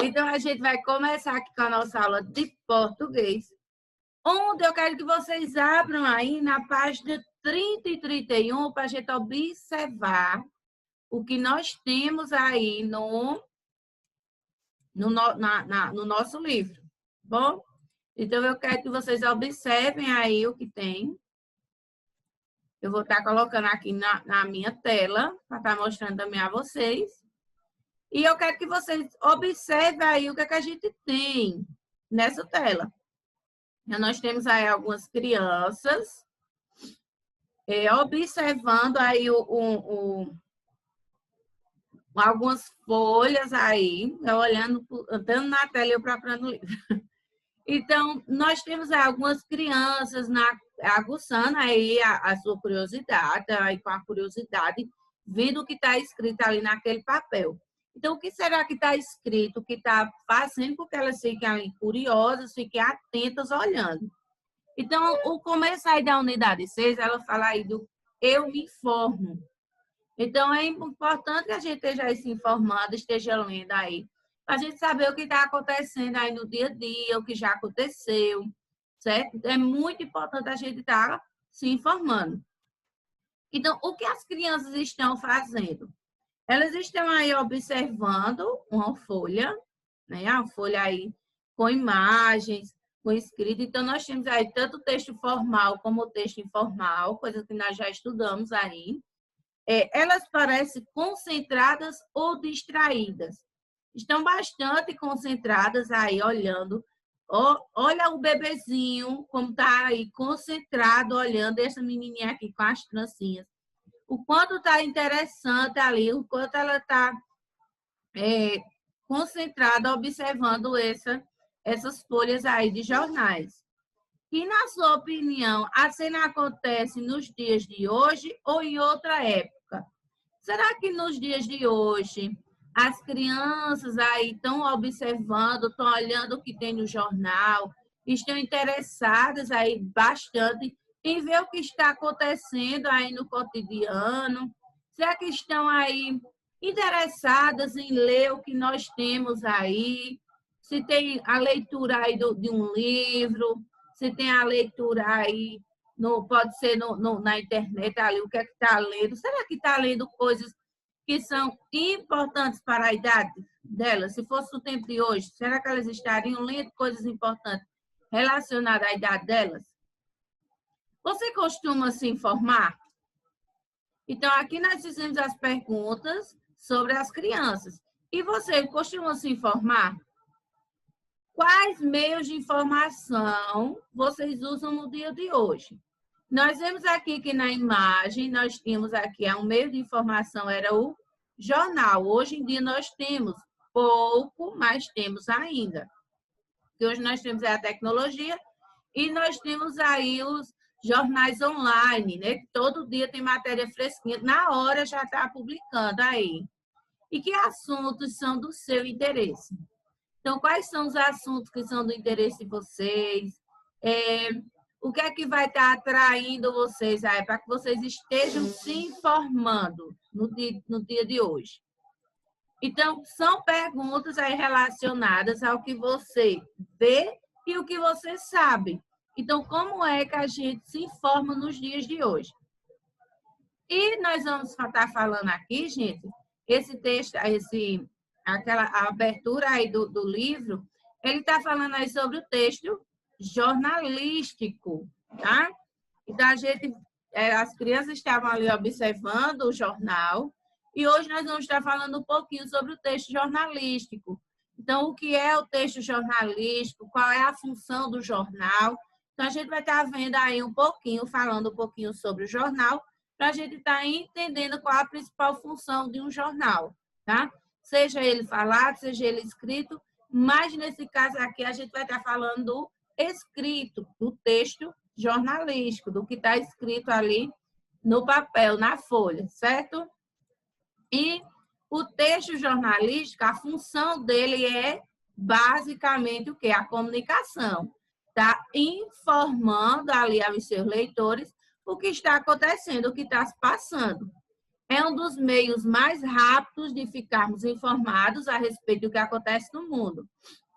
Então, a gente vai começar aqui com a nossa aula de português, onde eu quero que vocês abram aí na página 30 e 31 para a gente observar o que nós temos aí no nosso livro, bom? Então, eu quero que vocês observem aí o que tem. Eu vou estar colocando aqui na minha tela, para estar mostrando também a vocês. E eu quero que vocês observem aí o que a gente tem nessa tela. Nós temos aí algumas crianças observando aí algumas folhas aí, olhando, andando na tela e eu procurando o livro. Então, nós temos aí algumas crianças aguçando aí a sua curiosidade, aí com a curiosidade, vendo o que está escrito ali naquele papel. Então, o que será que está escrito, o que está fazendo com que elas fiquem ali curiosas, fiquem atentas, olhando? Então, o começo aí da unidade 6, ela fala aí do eu me informo. Então, é importante que a gente esteja aí se informando, esteja lendo aí, para a gente saber o que está acontecendo aí no dia a dia, o que já aconteceu, certo? É muito importante a gente estar se informando. Então, o que as crianças estão fazendo? Elas estão aí observando uma folha, né? A folha aí com imagens, com escrito. Então, nós temos aí tanto o texto formal como o texto informal, coisa que nós já estudamos aí. Elas parecem concentradas ou distraídas. Estão bastante concentradas aí, olhando. Olha o bebezinho, como está aí concentrado, olhando essa menininha aqui com as trancinhas. O quanto está interessante ali, o quanto ela está concentrada observando essas folhas aí de jornais. E, na sua opinião, a cena acontece nos dias de hoje ou em outra época? Será que nos dias de hoje as crianças aí estão observando, estão olhando o que tem no jornal, estão interessadas aí bastante em ver o que está acontecendo aí no cotidiano? Será que estão aí interessadas em ler o que nós temos aí? Se tem a leitura aí de um livro, se tem a leitura aí, pode ser na internet ali, o que é que está lendo? Será que está lendo coisas que são importantes para a idade delas? Se fosse o tempo de hoje, será que elas estariam lendo coisas importantes relacionadas à idade delas? Você costuma se informar? Então, aqui nós fizemos as perguntas sobre as crianças. E você costuma se informar? Quais meios de informação vocês usam no dia de hoje? Nós vemos aqui que na imagem, nós tínhamos aqui, um meio de informação era o jornal. Hoje em dia nós temos pouco, mas temos ainda. Porque hoje nós temos a tecnologia e nós temos aí os jornais online, né? Todo dia tem matéria fresquinha, na hora já está publicando aí. E que assuntos são do seu interesse? Então, quais são os assuntos que são do interesse de vocês? O que é que vai estar atraindo vocês aí para que vocês estejam se informando no dia de hoje? Então, são perguntas aí relacionadas ao que você vê e o que você sabe. Então, como é que a gente se informa nos dias de hoje? E nós vamos estar falando aqui, gente, esse texto, aquela abertura aí do livro, ele está falando aí sobre o texto jornalístico, tá? Então, as crianças estavam ali observando o jornal e hoje nós vamos estar falando um pouquinho sobre o texto jornalístico. Então, o que é o texto jornalístico, qual é a função do jornal. Então, a gente vai estar vendo aí falando um pouquinho sobre o jornal, para a gente estar entendendo qual a principal função de um jornal, tá? Seja ele falado, seja ele escrito, mas nesse caso aqui a gente vai estar falando do escrito, do texto jornalístico, do que está escrito ali no papel, na folha, certo? E o texto jornalístico, a função dele é basicamente o quê? A comunicação. Está informando ali aos seus leitores o que está acontecendo, o que está se passando. é um dos meios mais rápidos de ficarmos informados a respeito do que acontece no mundo.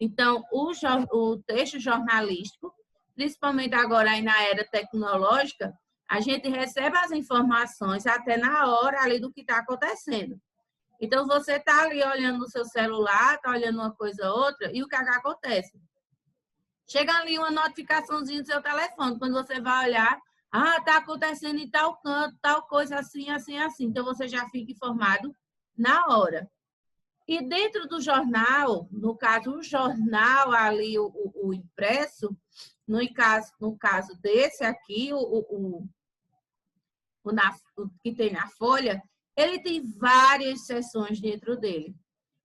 Então, o texto jornalístico, principalmente agora aí na era tecnológica, a gente recebe as informações até na hora ali do que está acontecendo. Então, você está ali olhando no seu celular, está olhando uma coisa ou outra, e o que acontece? Chega ali uma notificaçãozinha no seu telefone, quando você vai olhar, está acontecendo em tal canto, tal coisa assim, assim, assim. Então, você já fica informado na hora. E dentro do jornal, no caso, o jornal ali, o impresso, no caso desse aqui, o que tem na Folha, ele tem várias seções dentro dele.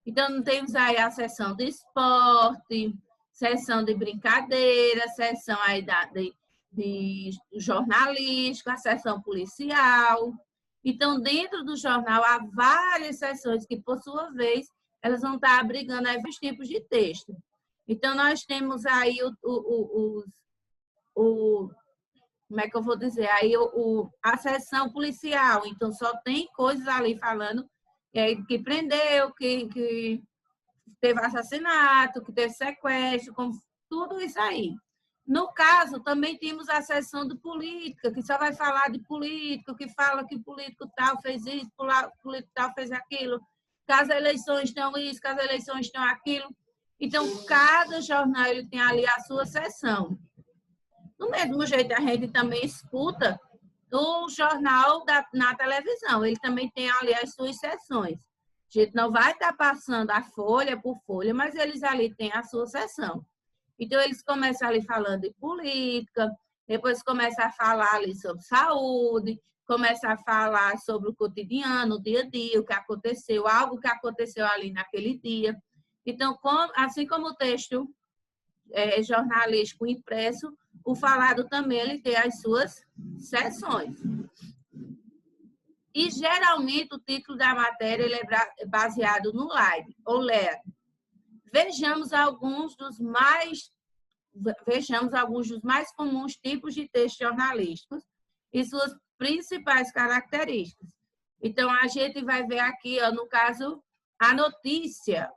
Então, temos aí a seção de esporte, seção de brincadeira, seção aí de jornalístico, a seção policial. Então, dentro do jornal, há várias seções que, por sua vez, elas vão estar abrigando aí vários tipos de texto. Então, nós temos aí como é que eu vou dizer? Aí a seção policial. Então, só tem coisas ali falando que prendeu, que teve assassinato, que teve sequestro, tudo isso aí. No caso, também temos a seção de política, que só vai falar de político, que fala que político tal fez isso, político tal fez aquilo, que as eleições estão isso, que as eleições estão aquilo. Então, cada jornal ele tem ali a sua seção. Do mesmo jeito, a gente também escuta o jornal na televisão. Ele também tem ali as suas seções. A gente não vai estar passando a folha por folha, mas eles ali têm a sua seção. Então, eles começam ali falando de política, depois começam a falar ali sobre saúde, começam a falar sobre o cotidiano, o dia a dia, o que aconteceu, algo que aconteceu ali naquele dia. Então, assim como o texto jornalístico impresso, o falado também ele tem as suas seções. E, geralmente, o título da matéria ele é baseado no LAD, ou LER. Vejamos alguns dos mais comuns tipos de textos jornalísticos e suas principais características. Então, a gente vai ver aqui, ó, no caso, a notícia.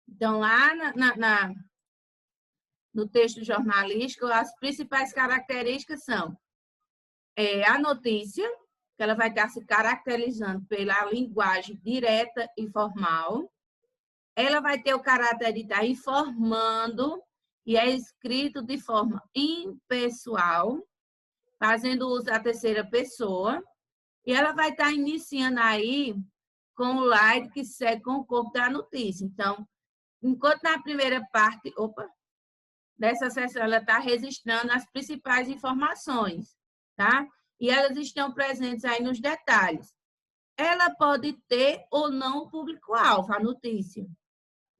Então, lá no texto jornalístico, as principais características são a notícia, que ela vai estar se caracterizando pela linguagem direta e formal. Ela vai ter o caráter de estar informando e é escrito de forma impessoal, fazendo uso da terceira pessoa. E ela vai estar iniciando aí com o slide que segue com o corpo da notícia. Então, enquanto na primeira parte dessa sessão ela está registrando as principais informações, tá? E elas estão presentes aí nos detalhes. Ela pode ter ou não público-alvo, a notícia.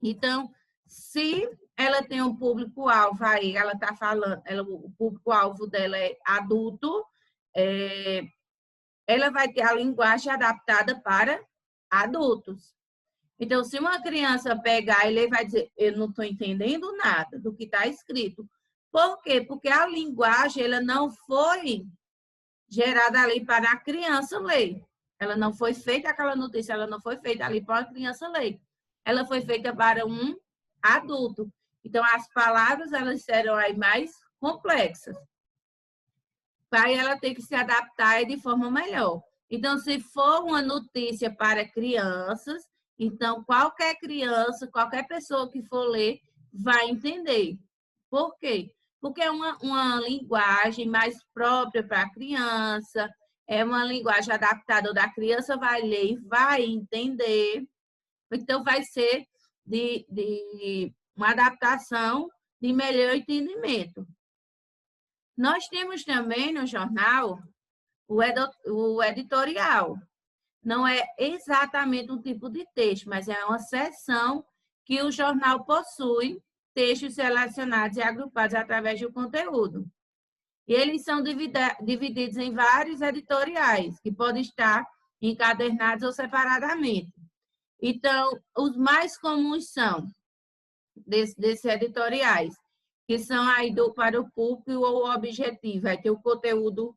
Então, se ela tem um público-alvo aí, ela está falando, o público-alvo dela é adulto, ela vai ter a linguagem adaptada para adultos. Então, se uma criança pegar, ele vai dizer, eu não estou entendendo nada do que está escrito. Por quê? Porque a linguagem ela não foi gerada ali para a criança ler. Ela não foi feita, aquela notícia, ela não foi feita ali para a criança ler. Ela foi feita para um adulto. Então, as palavras, elas serão aí mais complexas. Para ela ter que se adaptar de forma melhor. Então, se for uma notícia para crianças, então qualquer criança, qualquer pessoa que for ler, vai entender. Por quê? Porque é uma linguagem mais própria para a criança, é uma linguagem adaptada da criança, vai ler e vai entender. Então, vai ser de uma adaptação de melhor entendimento. Nós temos também no jornal o editorial. Não é exatamente um tipo de texto, mas é uma seção que o jornal possui textos selecionados e agrupados através do conteúdo. E eles são divididos em vários editoriais, que podem estar encadernados ou separadamente. Então, os mais comuns são desses editoriais, que são aí para o público ou o objetivo. Vai ter o conteúdo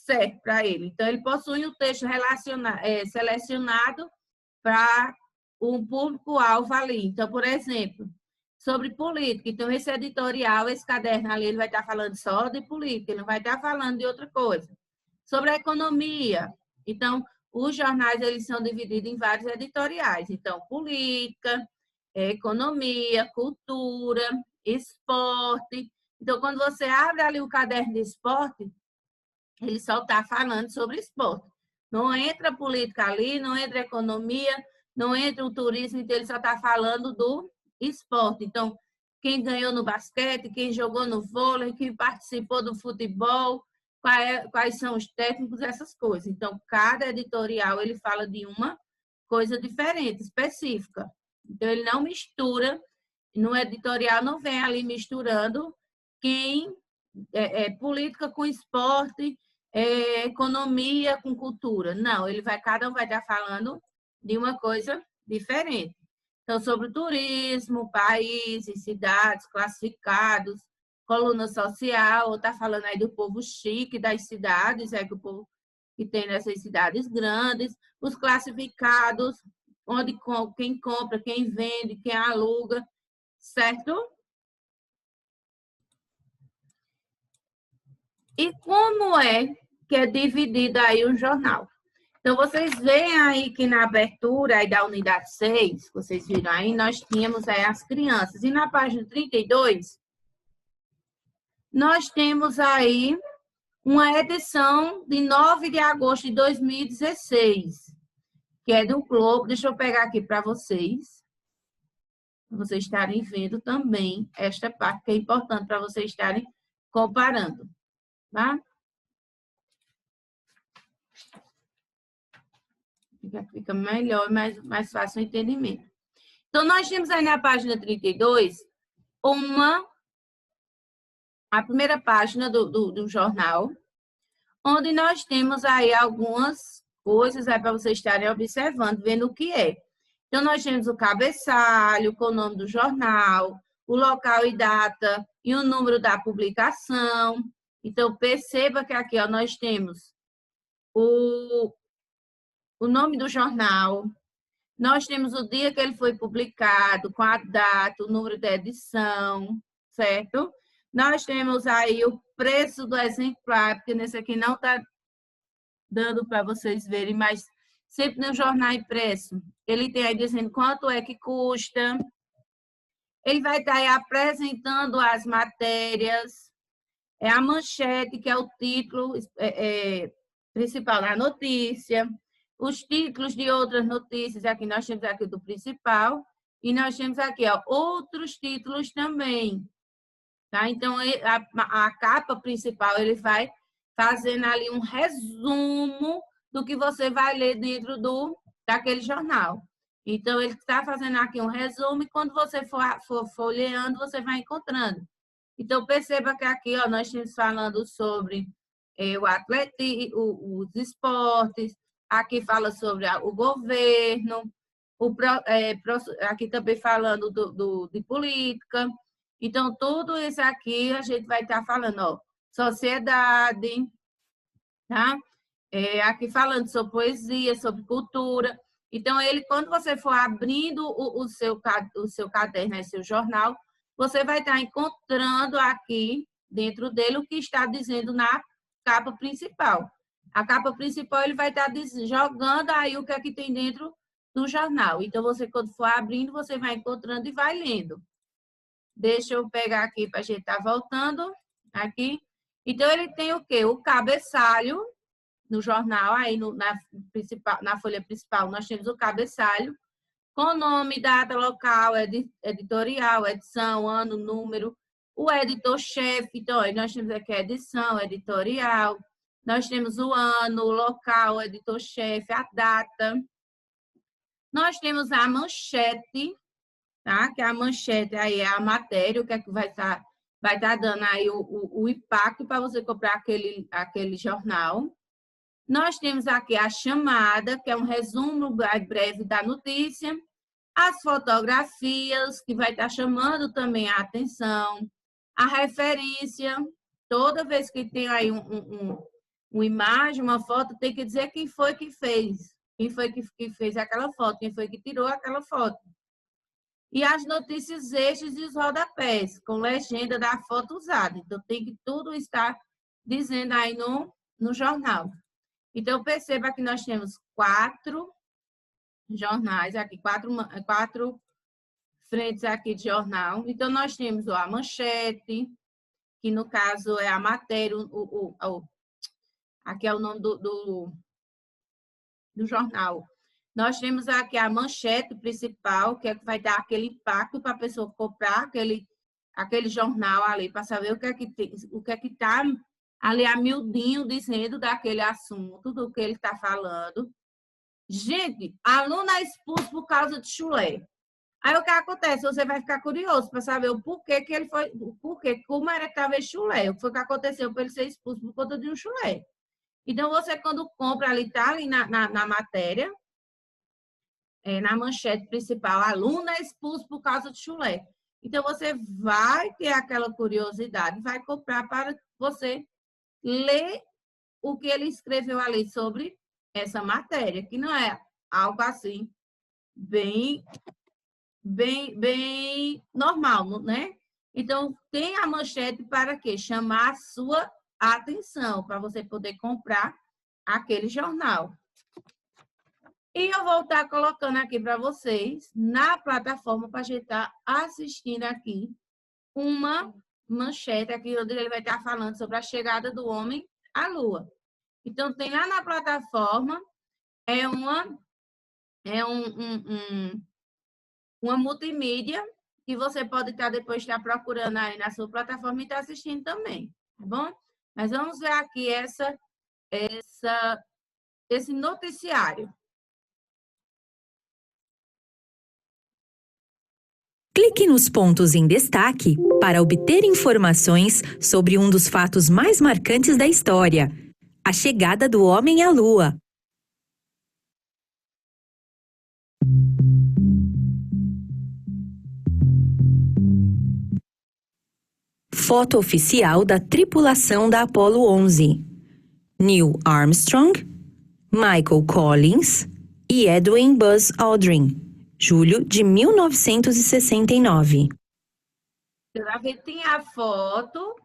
certo para ele. Então, ele possui um texto selecionado para um público-alvo ali. Então, por exemplo, sobre política. Então, esse editorial, esse caderno ali, ele vai estar falando só de política, ele não vai estar falando de outra coisa. Sobre a economia. Então, os jornais, eles são divididos em vários editoriais. Então, política, economia, cultura, esporte. Então, quando você abre ali o caderno de esporte, ele só está falando sobre esporte. Não entra política ali, não entra economia, não entra o turismo, então ele só está falando do esporte. Então, quem ganhou no basquete, quem jogou no vôlei, quem participou do futebol, quais são os técnicos, essas coisas. Então, cada editorial ele fala de uma coisa diferente, específica. Então, ele não mistura, no editorial não vem ali misturando quem política com esporte, economia com cultura. Não, cada um vai estar falando de uma coisa diferente. Então, sobre turismo, países, cidades, classificados, coluna social, está falando aí do povo chique das cidades, que o povo que tem nessas cidades grandes, os classificados, onde quem compra, quem vende, quem aluga, certo? E como é que é dividido aí o jornal? Então, vocês veem aí que na abertura aí da unidade 6, vocês viram aí, nós tínhamos aí as crianças. E na página 32, nós temos aí uma edição de 9 de agosto de 2016, que é do Globo. Deixa eu pegar aqui para vocês estarem vendo também esta parte, que é importante para vocês estarem comparando, tá? Fica melhor, mais fácil o entendimento. Então, nós temos aí na página 32 a primeira página do jornal, onde nós temos aí algumas coisas para vocês estarem observando, vendo o que é. Então, nós temos o cabeçalho com o nome do jornal, o local e data e o número da publicação. Então, perceba que aqui ó, nós temos o nome do jornal, nós temos o dia que ele foi publicado, com a data, o número da edição, certo? Nós temos aí o preço do exemplar, porque nesse aqui não está dando para vocês verem, mas sempre no jornal impresso, ele tem aí dizendo quanto é que custa. Ele vai estar aí apresentando as matérias, a manchete, que é o título principal da notícia, os títulos de outras notícias, aqui nós temos aqui do principal, e nós temos aqui ó, outros títulos também. Tá? Então, a capa principal, ele vai fazendo ali um resumo do que você vai ler dentro daquele jornal. Então, ele está fazendo aqui um resumo e quando você for folheando, você vai encontrando. Então, perceba que aqui ó, nós estamos falando sobre o atletismo, os esportes, aqui fala sobre o governo, aqui também falando de política. Então, tudo isso aqui a gente vai estar falando, ó, sociedade, tá? Aqui falando sobre poesia, sobre cultura. Então, quando você for abrindo o seu caderno, seu jornal, você vai estar encontrando aqui, dentro dele, o que está dizendo na capa principal. A capa principal, ele vai estar jogando aí o que é que tem dentro do jornal. Então, você, quando for abrindo, você vai encontrando e vai lendo. Deixa eu pegar aqui para a gente estar voltando aqui. Então, ele tem o quê? O cabeçalho no jornal, aí na folha principal, nós temos o cabeçalho, com nome, data, local, editorial, edição, ano, número, o editor-chefe. Então, aí nós temos aqui a edição, editorial, nós temos o ano, o local, o editor-chefe, a data. Nós temos a manchete, tá? Que a manchete aí é a matéria, o que é que vai estar dando aí o impacto para você comprar aquele jornal. Nós temos aqui a chamada, que é um resumo breve da notícia. As fotografias, que vai estar chamando também a atenção. A referência, toda vez que tem aí uma imagem, uma foto, tem que dizer quem foi que fez. Quem foi que fez aquela foto, quem foi que tirou aquela foto. E as notícias extras e os rodapés, com legenda da foto usada. Então, tem que tudo estar dizendo aí no jornal. Então, perceba que nós temos 4 jornais aqui, 4 frentes aqui de jornal. Então, nós temos a manchete, que no caso é a matéria, aqui é o nome do jornal. Nós temos aqui a manchete principal, que é que vai dar aquele impacto para a pessoa comprar aquele jornal ali, para saber o que é que está ali a miudinho dizendo daquele assunto, do que ele está falando. Gente, aluno é expulso por causa de chulé. Aí o que acontece? Você vai ficar curioso para saber o porquê que ele foi, como era que estava esse chulé, o que foi que aconteceu para ele ser expulso por conta de um chulé. Então, você quando compra ali, está ali na matéria, na manchete principal, aluno é expulso por causa de chulé. Então, você vai ter aquela curiosidade, vai comprar para você ler o que ele escreveu ali sobre essa matéria, que não é algo assim bem normal, né? Então, tem a manchete para quê? Chamar a sua atenção, para você poder comprar aquele jornal. E eu vou estar colocando aqui para vocês, na plataforma, para a gente estar assistindo aqui, uma manchete aqui, onde ele vai estar falando sobre a chegada do homem à Lua. Então, tem lá na plataforma, uma multimídia, que você pode depois estar procurando aí na sua plataforma e estar assistindo também, tá bom? Mas vamos ver aqui esse noticiário. Clique nos pontos em destaque para obter informações sobre um dos fatos mais marcantes da história: a chegada do homem à Lua. Foto oficial da tripulação da Apollo 11. Neil Armstrong, Michael Collins e Edwin Buzz Aldrin. Julho de 1969. Tem a foto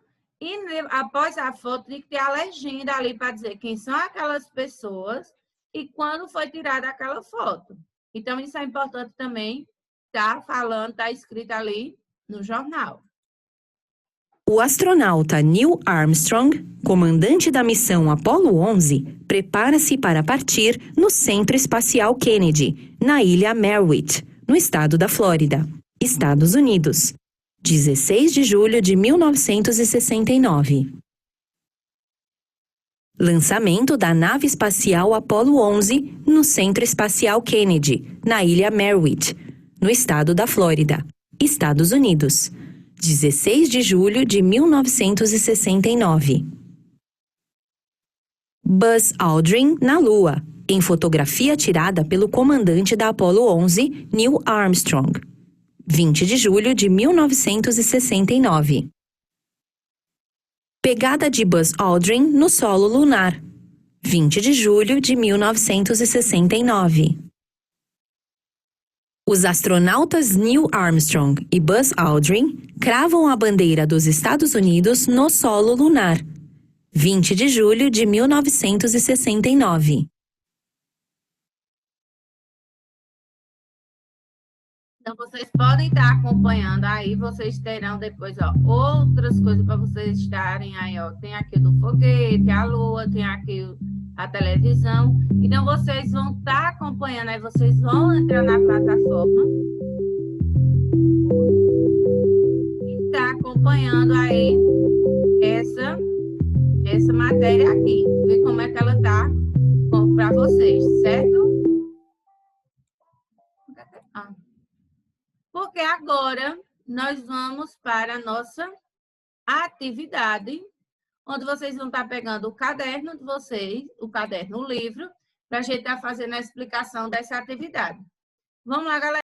e após a foto tem que ter a legenda ali para dizer quem são aquelas pessoas e quando foi tirada aquela foto. Então, isso é importante também estar escrito ali no jornal. O astronauta Neil Armstrong, comandante da missão Apollo 11, prepara-se para partir no Centro Espacial Kennedy, na ilha Merritt, no estado da Flórida, Estados Unidos, 16 de julho de 1969. Lançamento da nave espacial Apollo 11 no Centro Espacial Kennedy, na ilha Merritt, no estado da Flórida, Estados Unidos, 16 de julho de 1969. Buzz Aldrin na Lua, em fotografia tirada pelo comandante da Apollo 11, Neil Armstrong, 20 de julho de 1969. Pegada de Buzz Aldrin no solo lunar, 20 de julho de 1969. Os astronautas Neil Armstrong e Buzz Aldrin cravam a bandeira dos Estados Unidos no solo lunar, 20 de julho de 1969. Então, vocês podem estar acompanhando aí, vocês terão depois, outras coisas para vocês estarem aí, Tem aqui do foguete, a lua, tem aqui a televisão. Então, vocês vão estar acompanhando aí, vocês vão entrar na plataforma e estar acompanhando aí essa matéria aqui. Ver como é que ela está para vocês, certo? Porque agora nós vamos para a nossa atividade, onde vocês vão estar pegando o caderno de vocês, o livro, para a gente estar fazendo a explicação dessa atividade. Vamos lá, galera.